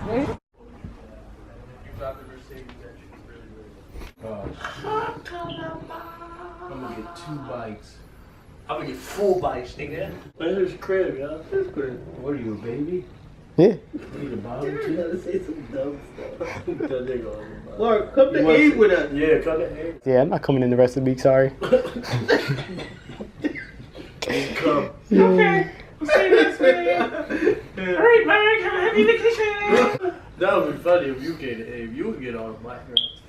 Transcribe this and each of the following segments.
I'm gonna get 2 bites. I'm gonna get 4 bites, nigga. Where's crib, y'all? Where's crib? What are you, a baby? Yeah. You need a bottle too? You gotta say some dumb stuff. Lord, come to eat with us. Yeah, come to eat. Yeah, I'm not coming in the rest of the week, sorry. Come. Okay. We'll see you next week. Alright, Mike, have a happy vacation. That would be funny if you get it. If you would get all the black girls.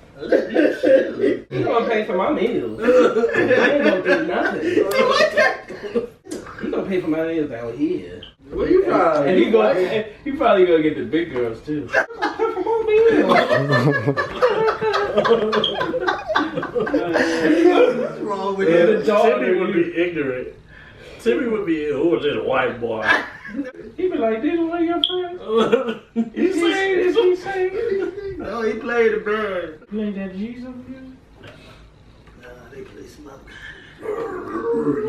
You gonna pay for my meals. I ain't gonna do nothing. You gonna pay for my meals out here. Well, you probably. And you probably gonna get the big girls too. Pay for my meals. What's wrong with you? Timmy would be ignorant. Timmy would be, oh, little white boy. He be like, this one of your friends? He saying this, he saying. No, he played the bird. Play that Jesus music? Nah, they play some other.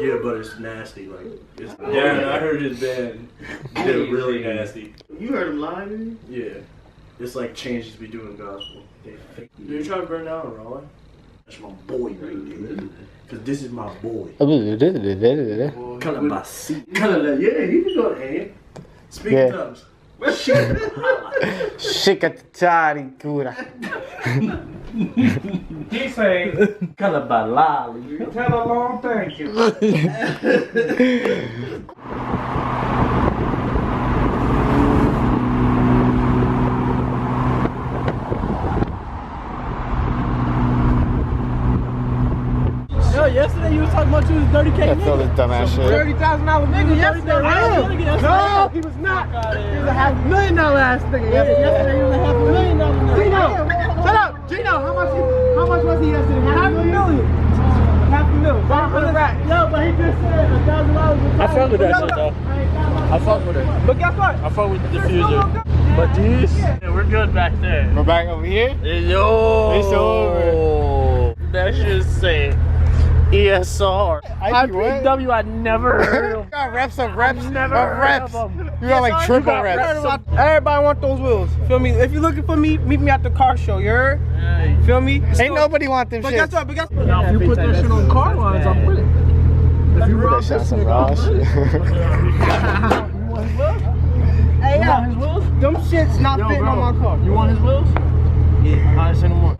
Yeah, but it's nasty. Like, it's. Yeah, I heard his band. They're really nasty. You heard him live, didn't you? Yeah. It's like changes we do in gospel. You try to burn down Raleigh? That's my boy right there. Cause this is my boy. Calabasi. Yeah, he can go ahead. Speak in tongues. Shikatari kura. He say, Calabalali. tell a long thank you. Yesterday you was talking about you was 30K I feel this dumbass shit. $30,000 nigga yesterday. No, he was not. He was a $500,000 ass nigga yesterday. Yesterday he was a $500,000 nigga. Gino, shut up. Gino, how much was he yesterday? $500,000. $500,000. No, but he just said $1,000. I fuck with that shit though. I fuck with it. But guess what? I fuck with the diffuser. But these, yeah, we're good back there. We're back over here? Yo. It's over. That shit say ESR. IPW, I never heard of. got reps of reps Never of heard reps. of them. You got like triple reps. Everybody want those wheels. Feel me? If you're looking for me, meet me at the car show. You heard? Hey. Feel me? Ain't nobody want them But shit. guess what? Now, if you put that shit on car lines, I'm with it. If you rob this nigga, Hey, yo, them shits not fitting on my car. You want his wheels? Yeah. Alright, send them on.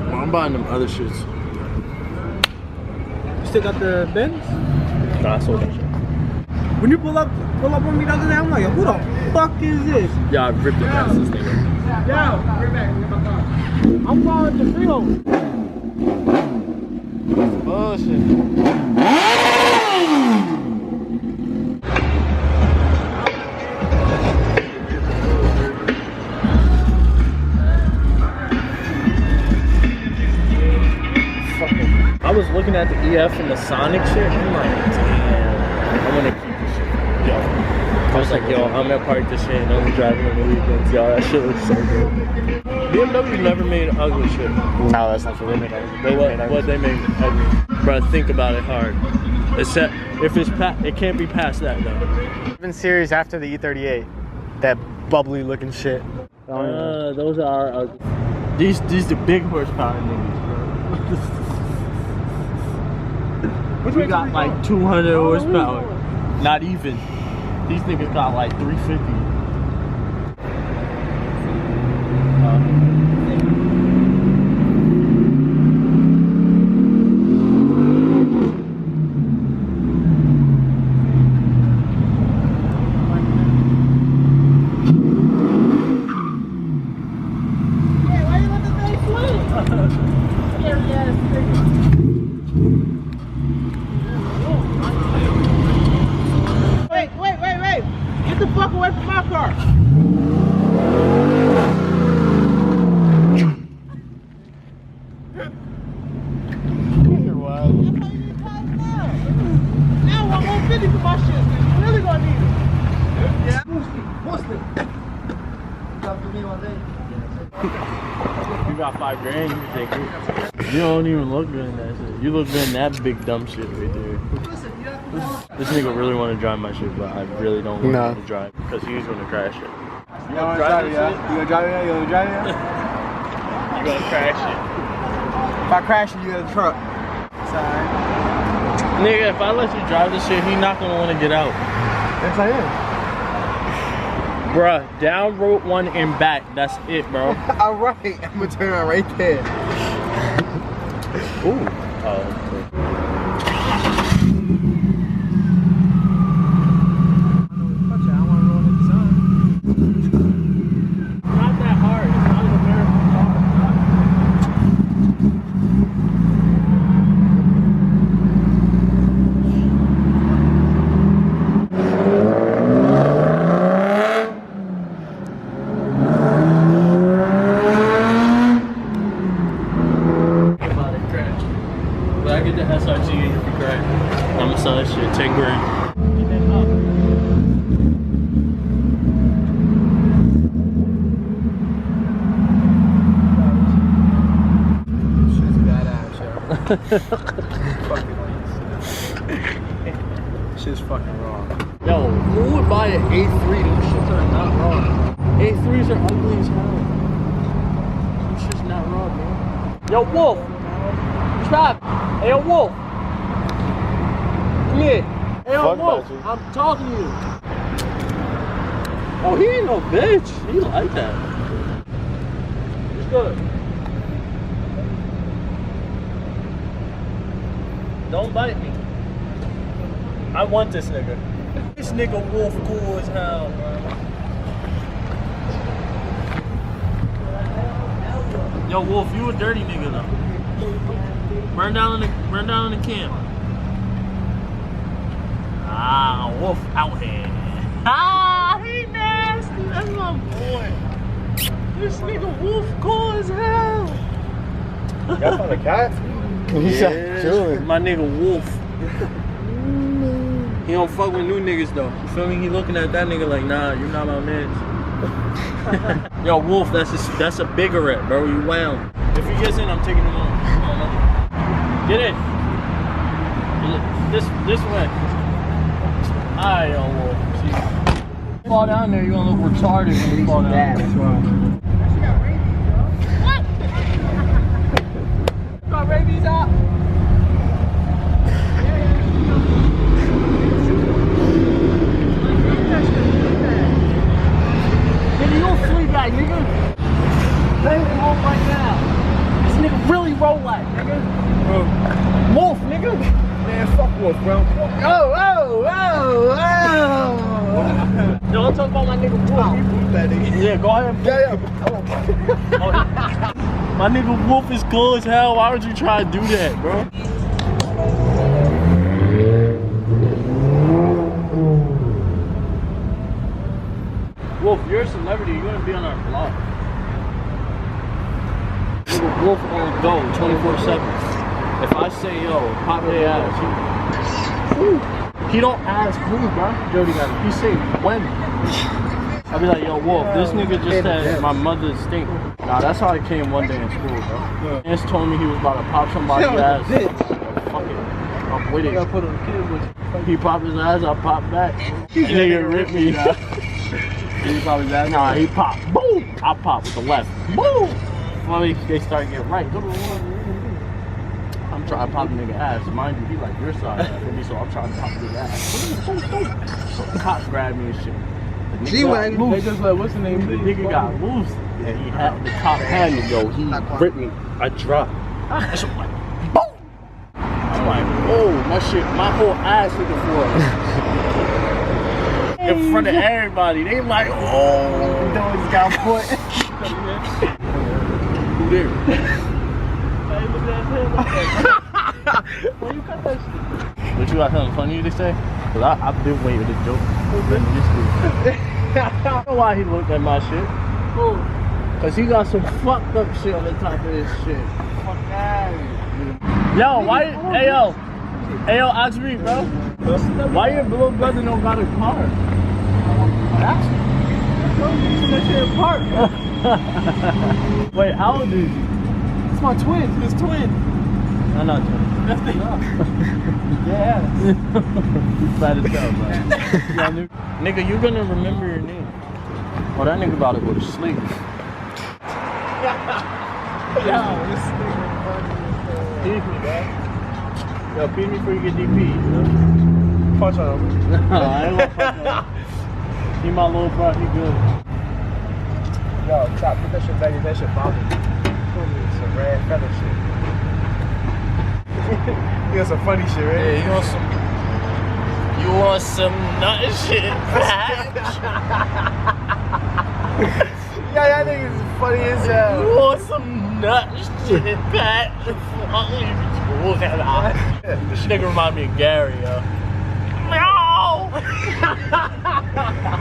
Well, I'm buying them other shits. You still got the Benz? Nah, I sold that shit. When you pull up on me the other day, I'm like, who the fuck is this? Yeah, I ripped it past this nigga. Yo, bring back my car. I'm following the field. Bullshit. I was looking at the EF and the Sonic shit, and I'm like, damn, I want to keep this shit. Yo. I was like, yo, I'm gonna park this shit and I'm driving on the weekends, y'all. That shit looks so good. BMW never made ugly shit. No, that's not true. They made ugly. What they made ugly. Bro, think about it hard. Except if it's it can't be past that though. 7 Series after the E38. That bubbly looking shit. Those are ugly. These the big horsepower niggas, bro. We got like 200 horsepower. Not even. These niggas got like 350. Get the fuck away from my car. You're wild. Now I want 50 for my shit. You really gonna need it. Yeah. Muslim. You got 5 grand, you can take it. You don't even look good in that shit. You look good in that big dumb shit right there. This nigga really want to drive my shit, but I really don't want him to drive because he's gonna crash it. You gonna drive it, yeah? You gonna drive it, yeah? You gonna drive it, yeah? You gonna crash it. If I crash it, you get a truck. Sorry. Nigga, if I let you drive this shit, he not gonna want to get out. Yes, I am. Bruh, down road 1 and back. That's it, bro. Alright, I'm gonna turn around right there. Ooh. Oh, not that hard. It's not an American car. But I get the SRT if you crash. I'ma sell that shit 10 grand. Get that up. Shit's badass, yo. Fucking shit's fucking wrong. Yo, who would buy an A3? Those shits are not raw. A3s are ugly as hell. Those shit's not raw, bro. Yo, Wolf! Stop! Hey, yo, Wolf! Come here! Hey, yo, Wolf! I'm talking to you! Oh, he ain't no bitch! He like that. It's good. Don't bite me. I want this nigga. This nigga Wolf cool as hell, bro. Yo, Wolf, you a dirty nigga though. Burn down in the camp. Ah, Wolf out here. Ah, he nasty. That's my boy. This nigga Wolf cool as hell. Y'all found a cat? Yeah, my nigga Wolf. He don't fuck with new niggas though. You feel me? He looking at that nigga like, nah, you're not my man. Yo, Wolf, that's a biggerette, bro. You wound. If he gets in, I'm taking him on. Get in. This way. Alright, yo, Wolf. See, fall down there, you're gonna look retarded when you fall down. That's why. What? Got rabies out? Nigga, you don't sleep back, nigga. Lay him off right now. This nigga really roll like, nigga. Wolf, nigga. Man, fuck Wolf, bro. Oh. Yo, I'm talking about my nigga Wolf. Yeah, go ahead. Yeah. My nigga Wolf is cool as hell. Why would you try to do that, bro? Wolf, you're a celebrity. You're gonna be on our vlog. Nigga Wolf on go 24/7. If I say yo, pop their ass, he don't ask who, bro. Jody got it. He say when. I be like, yo, Wolf, this nigga just had my mother's stink. Nah, that's how I came one day in school, bro. He just told me he was about to pop somebody's ass. Fuck it. I'm with it. He popped his ass, I popped back. Nigga ripped me. He pop his ass? Nah, he popped. Boom! I popped with the left. Boom! Well, they start getting right. I'm trying to pop the nigga ass. Mind you, he like your side for me, so I'm trying to pop his ass. So the cops grabbed me and shit. G-Wagon. They just like, what's the name? The nigga got loose. And he had the cop had me, yo. He ripped me. I dropped. And so I'm like, boom! I'm like, oh, my whole ass hit the floor. In front of everybody. They like, oh. Dogs got put. Who there? Why you cut that shit? But you got something funny to say? Cause I've been waiting to joke. I don't know why he looked at my shit. Cause he got some fucked up shit on the top of his shit. Fuck that. Yo, why? Hey yo, ask me, bro. Why your little brother don't got a car? That shit apart. Wait, how old is he? It's my twin. His twin. I'm not twin. That's the yes. He's bad as hell, bro. Nigga, you gonna remember your name. Oh, that nigga about to go to sleep. Yo, this nigga funny. Feed me, bro. Yo, feed me before you get DP, you know? Punch on him. I ain't gonna fuck with him. He my little bro, he good. Yo, chop, put that shit back. That shit bothers me. Some red feather shit. You got some funny shit, right? Yeah, you want some nut shit, bitch? Yeah, that nigga's funny as hell. You want some nut shit, bitch? This nigga remind me of Gary, yo. Meow!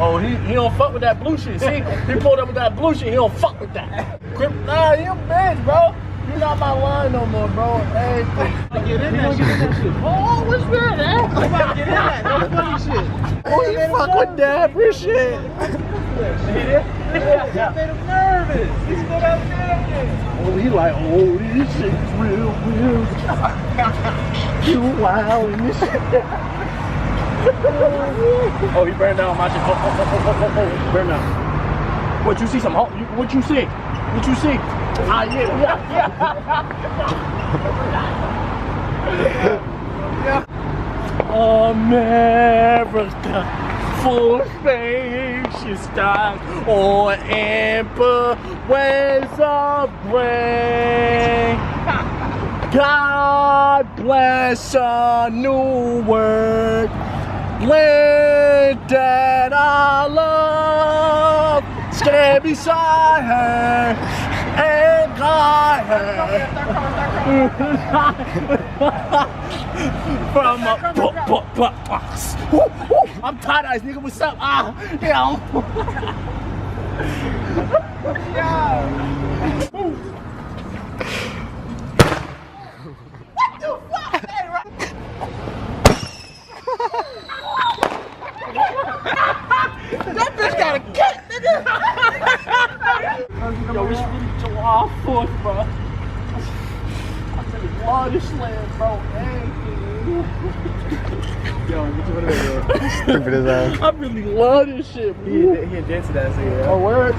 Oh, he don't fuck with that blue shit. See, he pulled up with that blue shit. He don't fuck with that. Nah, you a bitch, bro. You not my line no more, bro. Hey, Get in that shit. oh, what's that? I'm about to get in that. That's funny shit. Oh, you fuck with Dapper shit. He made him nervous. He stood up nervous. Oh, he like, oh, this shit's real. You wild and this shit. Oh, he burned down my shit. Oh, burn down. What you see? What you see? What you see? Ah, yeah. America, full spacious skies, or ample waves of rain. God bless a new word, land that I love, stand beside her and guide her from a box. I'm tired eyes, nigga. What's up? Yo. That bitch got a cat, nigga. Yo, it's really July 4th, bro. I really love this land, bro. Yo, get your video. Stupid as hell. I really love this shit, bro. He danced to that, so yeah. Oh, word?